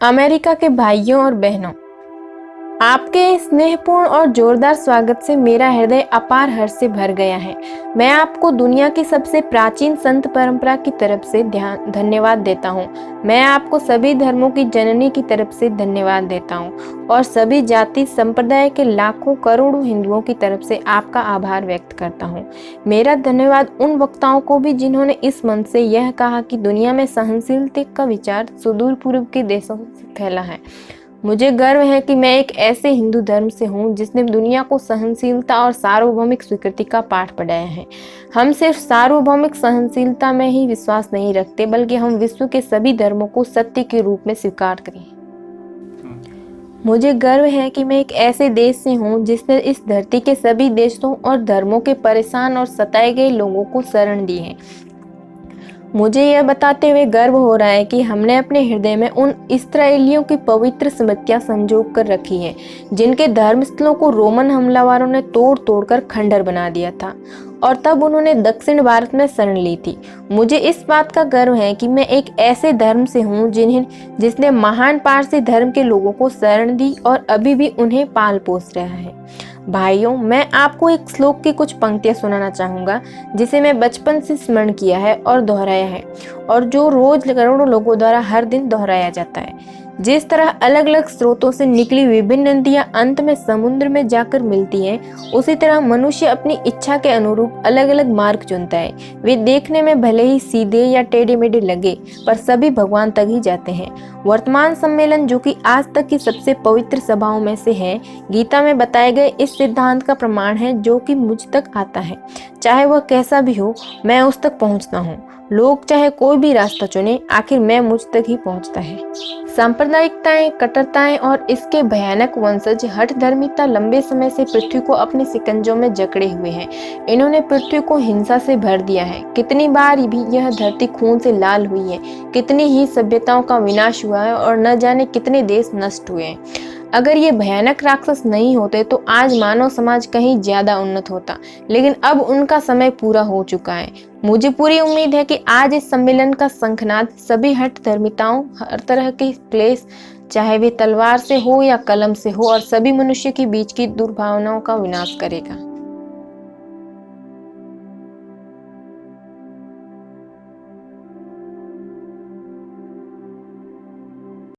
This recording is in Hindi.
अमेरिका के भाइयों और बहनों, आपके स्नेहपूर्ण और जोरदार स्वागत से मेरा हृदय अपार हर्ष से भर गया है। मैं आपको दुनिया की सबसे प्राचीन संत परंपरा की तरफ से धन्यवाद देता हूँ। मैं आपको सभी धर्मों की जननी की तरफ से धन्यवाद देता हूँ और सभी जाति संप्रदाय के लाखों करोड़ों हिंदुओं की तरफ से आपका आभार व्यक्त करता हूँ। मेरा धन्यवाद उन वक्ताओं को भी जिन्होंने इस मन से यह कहा कि दुनिया में सहनशीलता का विचार सुदूर पूर्व के देशों से फैला है। मुझे गर्व है कि मैं एक ऐसे हिंदू धर्म से हूँ जिसने दुनिया को सहनशीलता और सार्वभौमिक स्वीकृति का पाठ पढ़ाया है। हम सिर्फ सार्वभौमिक सहनशीलता में ही विश्वास नहीं रखते, बल्कि हम विश्व के सभी धर्मों को सत्य के रूप में स्वीकार करें। मुझे गर्व है कि मैं एक ऐसे देश से हूँ जिसने इस धरती के सभी देशों और धर्मों के परेशान और सताए गए लोगों को शरण दी है। मुझे यह बताते हुए गर्व हो रहा है कि हमने अपने हृदय में उन इस्राएलियों की पवित्र स्मृतियां संजो कर रखी हैं, जिनके धर्मस्थलों को रोमन हमलावरों ने तोड़ तोड़कर खंडर बना दिया था और तब उन्होंने दक्षिण भारत में शरण ली थी। मुझे इस बात का गर्व है कि मैं एक ऐसे धर्म से हूँ जिसने महान पारसी धर्म के लोगों को शरण दी और अभी भी उन्हें पाल पोस रहा है। भाइयों, मैं आपको एक श्लोक की कुछ पंक्तियां सुनाना चाहूंगा जिसे मैं बचपन से स्मरण किया है और दोहराया है और जो रोज करोड़ों लोगों द्वारा हर दिन दोहराया जाता है। जिस तरह अलग अलग स्रोतों से निकली विभिन्न नदियां अंत में समुद्र में जाकर मिलती हैं, उसी तरह मनुष्य अपनी इच्छा के अनुरूप अलग अलग मार्ग चुनता है। वे देखने में भले ही सीधे या टेढ़े मेढ़े लगे, पर सभी भगवान तक ही जाते हैं। वर्तमान सम्मेलन, जो कि आज तक की सबसे पवित्र सभाओं में से है, गीता में बताए गए इस सिद्धांत का प्रमाण है जो कि मुझ तक आता है। चाहे वह कैसा भी हो, मैं उस तक पहुंचता हूँ। लोग चाहे कोई भी रास्ता चुने, आखिर मैं मुझ तक ही पहुंचता है। सांप्रदायिकताएं, कट्टरताएं और इसके भयानक वंशज हठ धर्मिता लंबे समय से पृथ्वी को अपने शिकंजों में जकड़े हुए हैं। इन्होंने पृथ्वी को हिंसा से भर दिया है। कितनी बार भी यह धरती खून से लाल हुई है, कितनी ही सभ्यताओं का विनाश हुआ है और न जाने कितने देश नष्ट हुए हैं। अगर ये भयानक राक्षस नहीं होते तो आज मानव समाज कहीं ज्यादा उन्नत होता, लेकिन अब उनका समय पूरा हो चुका है। मुझे पूरी उम्मीद है कि आज इस सम्मेलन का शंखनाद सभी हठ धर्मिताओं, हर तरह के क्लेश, चाहे वे तलवार से हो या कलम से हो, और सभी मनुष्य के बीच की दुर्भावनाओं का विनाश करेगा।